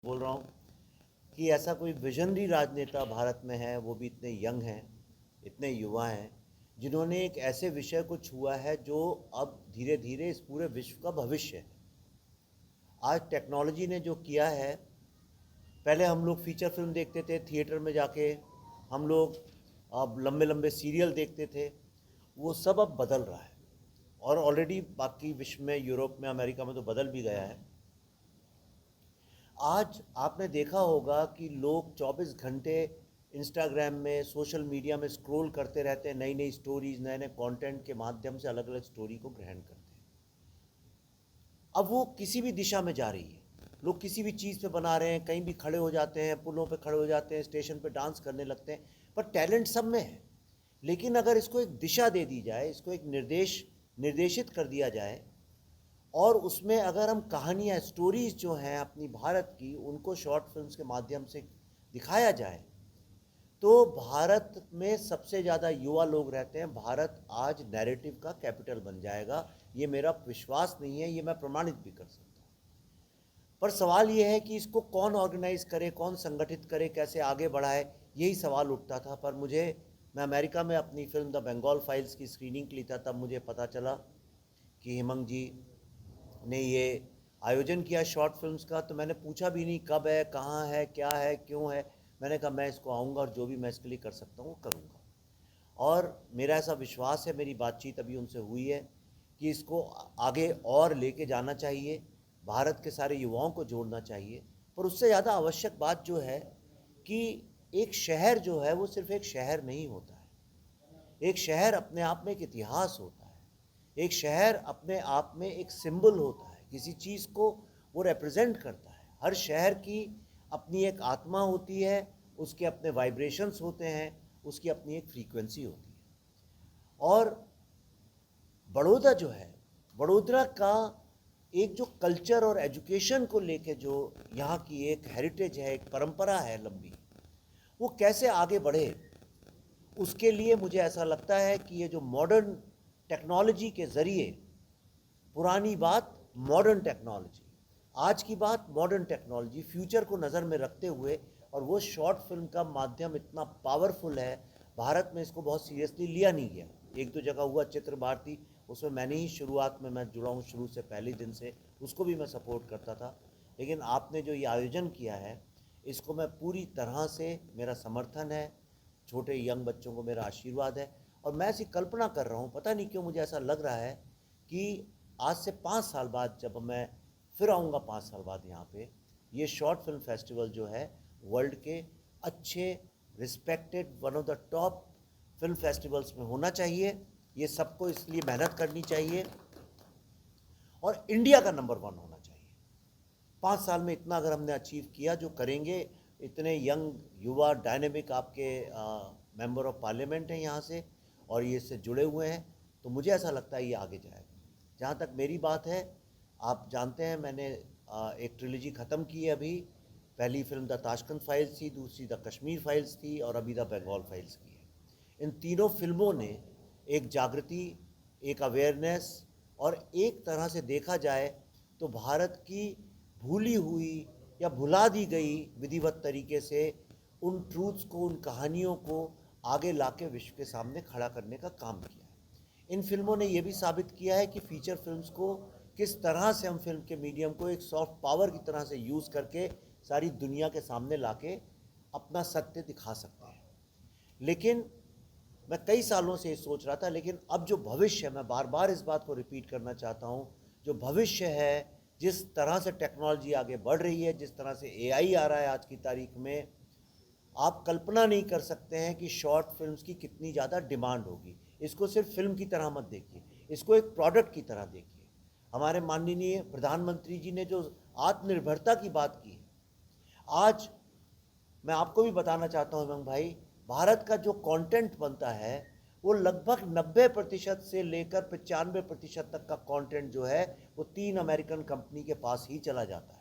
बोल रहा हूँ कि ऐसा कोई विजनरी राजनेता भारत में है, वो भी इतने यंग हैं, इतने युवा हैं, जिन्होंने एक ऐसे विषय को छुआ है जो अब धीरे धीरे इस पूरे विश्व का भविष्य है। आज टेक्नोलॉजी ने जो किया है, पहले हम लोग फीचर फिल्म देखते थे थिएटर में जाके, हम लोग अब लंबे लंबे सीरियल देखते थे, वो सब अब बदल रहा है। और ऑलरेडी बाकी विश्व में, यूरोप में, अमेरिका में तो बदल भी गया है। आज आपने देखा होगा कि लोग 24 घंटे इंस्टाग्राम में, सोशल मीडिया में स्क्रॉल करते रहते हैं, नई नई स्टोरीज, नए नए कंटेंट के माध्यम से अलग अलग स्टोरी को ग्रहण करते हैं। अब वो किसी भी दिशा में जा रही है, लोग किसी भी चीज़ पे बना रहे हैं, कहीं भी खड़े हो जाते हैं, पुलों पे खड़े हो जाते हैं, स्टेशन पे डांस करने लगते हैं, पर टैलेंट सब में है। लेकिन अगर इसको एक दिशा दे दी जाए, इसको एक निर्देशित कर दिया जाए, और उसमें अगर हम कहानियाँ, स्टोरीज जो हैं अपनी भारत की, उनको शॉर्ट फिल्म्स के माध्यम से दिखाया जाए, तो भारत में सबसे ज़्यादा युवा लोग रहते हैं। भारत आज नैरेटिव का कैपिटल बन जाएगा, ये मेरा विश्वास नहीं है, ये मैं प्रमाणित भी कर सकता हूँ। पर सवाल ये है कि इसको कौन ऑर्गेनाइज करे, कौन संगठित करे, कैसे आगे बढ़ाए, यही सवाल उठता था। पर मैं अमेरिका में अपनी फिल्म द बंगाल फाइल्स की स्क्रीनिंग के लिए था, तब मुझे पता चला कि हेमंत जी ने ये आयोजन किया शॉर्ट फिल्म्स का। तो मैंने पूछा भी नहीं कब है, कहाँ है, क्या है, क्यों है। मैंने कहा मैं इसको आऊँगा और जो भी मैं इसके लिए कर सकता हूँ वो करूँगा। और मेरा ऐसा विश्वास है, मेरी बातचीत अभी उनसे हुई है, कि इसको आगे और लेके जाना चाहिए, भारत के सारे युवाओं को जोड़ना चाहिए। पर उससे ज़्यादा आवश्यक बात जो है कि एक शहर जो है वो सिर्फ एक शहर नहीं होता है। एक शहर अपने आप में एक इतिहास होता है। एक शहर अपने आप में एक सिंबल होता है, किसी चीज़ को वो रिप्रेजेंट करता है। हर शहर की अपनी एक आत्मा होती है, उसके अपने वाइब्रेशंस होते हैं, उसकी अपनी एक फ्रीक्वेंसी होती है। और बड़ौदा जो है, वडोदरा का एक जो कल्चर और एजुकेशन को लेके जो यहाँ की एक हेरिटेज है, एक परंपरा है लंबी, वो कैसे आगे बढ़े, उसके लिए मुझे ऐसा लगता है कि ये जो मॉडर्न टेक्नोलॉजी के ज़रिए, पुरानी बात मॉडर्न टेक्नोलॉजी, आज की बात मॉडर्न टेक्नोलॉजी, फ्यूचर को नज़र में रखते हुए, और वो शॉर्ट फिल्म का माध्यम इतना पावरफुल है, भारत में इसको बहुत सीरियसली लिया नहीं गया। एक दो जगह हुआ, चित्र भारती, उसमें मैंने ही शुरुआत में, मैं जुड़ा हूँ शुरू से, पहले दिन से, उसको भी मैं सपोर्ट करता था। लेकिन आपने जो ये आयोजन किया है, इसको मैं पूरी तरह से, मेरा समर्थन है, छोटे यंग बच्चों को मेरा आशीर्वाद है। और मैं ऐसी कल्पना कर रहा हूँ, पता नहीं क्यों मुझे ऐसा लग रहा है कि आज से 5 साल बाद जब मैं फिर आऊँगा, 5 साल बाद यहाँ पे, ये शॉर्ट फिल्म फेस्टिवल जो है वर्ल्ड के अच्छे, respected, one of the top film festivals में होना चाहिए। ये सबको इसलिए मेहनत करनी चाहिए, और इंडिया का नंबर 1 होना चाहिए। 5 साल में इतना अगर हमने अचीव किया, जो करेंगे, इतने यंग, युवा, डायनेमिक आपके मेंबर ऑफ पार्लियामेंट हैं यहाँ से, और ये इससे जुड़े हुए हैं, तो मुझे ऐसा लगता है ये आगे जाएगा। जहाँ तक मेरी बात है, आप जानते हैं मैंने एक ट्रिलॉजी ख़त्म की है अभी। पहली फिल्म द ताशकंद फाइल्स थी, दूसरी द कश्मीर फाइल्स थी, और अभी द बंगाल फाइल्स की है। इन तीनों फिल्मों ने एक जागृति, एक अवेयरनेस, और एक तरह से देखा जाए तो भारत की भूली हुई या भुला दी गई विधिवत तरीके से उन ट्रूथ्स को, उन कहानियों को आगे लाके विश्व के सामने खड़ा करने का काम किया है। इन फिल्मों ने यह भी साबित किया है कि फीचर फिल्म्स को किस तरह से हम फिल्म के मीडियम को एक सॉफ्ट पावर की तरह से यूज़ करके सारी दुनिया के सामने लाके अपना सत्य दिखा सकते हैं। लेकिन मैं कई सालों से ये सोच रहा था, लेकिन अब जो भविष्य है, मैं बार बार इस बात को रिपीट करना चाहता हूँ, जो भविष्य है, जिस तरह से टेक्नोलॉजी आगे बढ़ रही है, जिस तरह से एआई आ रहा है आज की तारीख में, आप कल्पना नहीं कर सकते हैं कि शॉर्ट फिल्म्स की कितनी ज़्यादा डिमांड होगी। इसको सिर्फ फिल्म की तरह मत देखिए, इसको एक प्रोडक्ट की तरह देखिए। हमारे माननीय प्रधानमंत्री जी ने जो आत्मनिर्भरता की बात की है, आज मैं आपको भी बताना चाहता हूँ हेमंत भाई, भारत का जो कंटेंट बनता है, वो लगभग 90% से लेकर 95% तक का कंटेंट जो है, वो 3 अमेरिकन कंपनी के पास ही चला जाता है।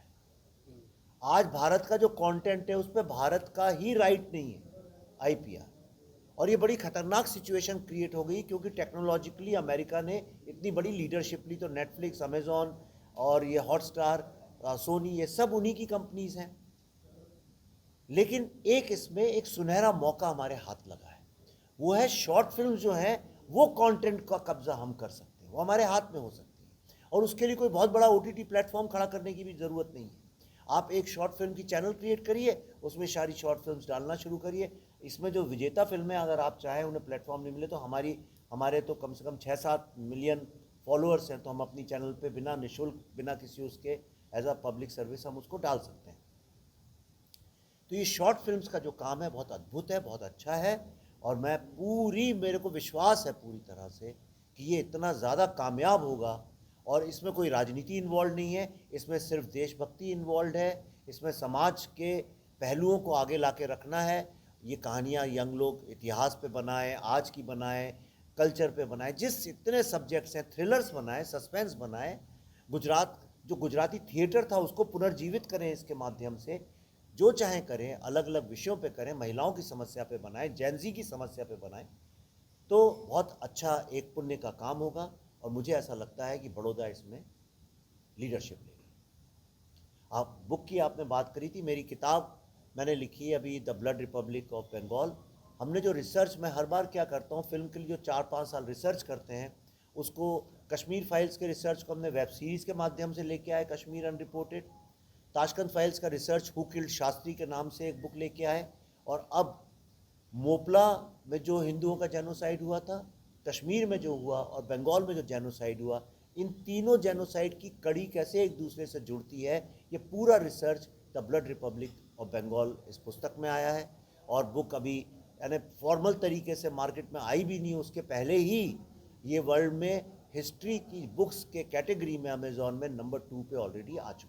आज भारत का जो कंटेंट है, उस पर भारत का ही राइट नहीं है, आईपीआर। और ये बड़ी खतरनाक सिचुएशन क्रिएट हो गई, क्योंकि टेक्नोलॉजिकली अमेरिका ने इतनी बड़ी लीडरशिप ली। तो नेटफ्लिक्स, अमेजॉन और ये हॉटस्टार, सोनी, ये सब उन्हीं की कंपनीज हैं। लेकिन एक इसमें एक सुनहरा मौका हमारे हाथ लगा है, वो है शॉर्ट फिल्म जो हैं वो कंटेंट का कब्जा हम कर सकते हैं, वो हमारे हाथ में हो सकती है। और उसके लिए कोई बहुत बड़ा OTT प्लेटफॉर्म खड़ा करने की भी ज़रूरत नहीं है। आप एक शॉर्ट फिल्म की चैनल क्रिएट करिए, उसमें सारी शॉर्ट फिल्म्स डालना शुरू करिए। इसमें जो विजेता फिल्में अगर आप चाहें उन्हें प्लेटफॉर्म नहीं मिले तो हमारे तो कम से कम 6-7 मिलियन फॉलोअर्स हैं, तो हम अपनी चैनल पे बिना निःशुल्क, बिना किसी उसके, एज अ पब्लिक सर्विस हम उसको डाल सकते हैं। तो ये शॉर्ट फिल्म्स का जो काम है बहुत अद्भुत है, बहुत अच्छा है। और मेरे को विश्वास है पूरी तरह से कि ये इतना ज़्यादा कामयाब होगा। और इसमें कोई राजनीति इन्वॉल्व नहीं है, इसमें सिर्फ देशभक्ति इन्वॉल्व है, इसमें समाज के पहलुओं को आगे ला के रखना है। ये कहानियाँ यंग लोग इतिहास पे बनाएं, आज की बनाएं, कल्चर पे बनाएं, जिस इतने सब्जेक्ट्स हैं, थ्रिलर्स बनाएं, सस्पेंस बनाएं। गुजराती थिएटर था उसको पुनर्जीवित करें इसके माध्यम से, जो चाहें करें, अलग अलग विषयों पे करें, महिलाओं की समस्या पे बनाएं, जैनजी की समस्या पे बनाएं, तो बहुत अच्छा एक पुण्य का काम होगा। और मुझे ऐसा लगता है कि बड़ौदा इसमें लीडरशिप लेगी। आप बुक की आपने बात करी थी, मेरी किताब मैंने लिखी है अभी, the blood republic of Bengal. हमने जो रिसर्च, मैं हर बार क्या करता हूँ, फिल्म के लिए जो 4-5 साल रिसर्च करते हैं, उसको कश्मीर फाइल्स के रिसर्च को हमने वेब सीरीज़ के माध्यम से लेके आए, कश्मीर अनरिपोर्टेड। ताशकंद फाइल्स का रिसर्च हु किल्ड शास्त्री के नाम से एक बुक लेके आए। और अब मोपला में जो हिंदुओं का जेनोसाइड हुआ था, कश्मीर में जो हुआ और बंगाल में जो जेनोसाइड हुआ, इन तीनों जेनोसाइड की कड़ी कैसे एक दूसरे से जुड़ती है, ये पूरा research the blood republic of Bengal इस पुस्तक में आया है। और बुक अभी यानी फॉर्मल तरीके से मार्केट में आई भी नहीं, उसके पहले ही ये वर्ल्ड में हिस्ट्री की बुक्स के कैटेगरी में अमेज़ॉन में नंबर 2 पे ऑलरेडी आ चुकी है।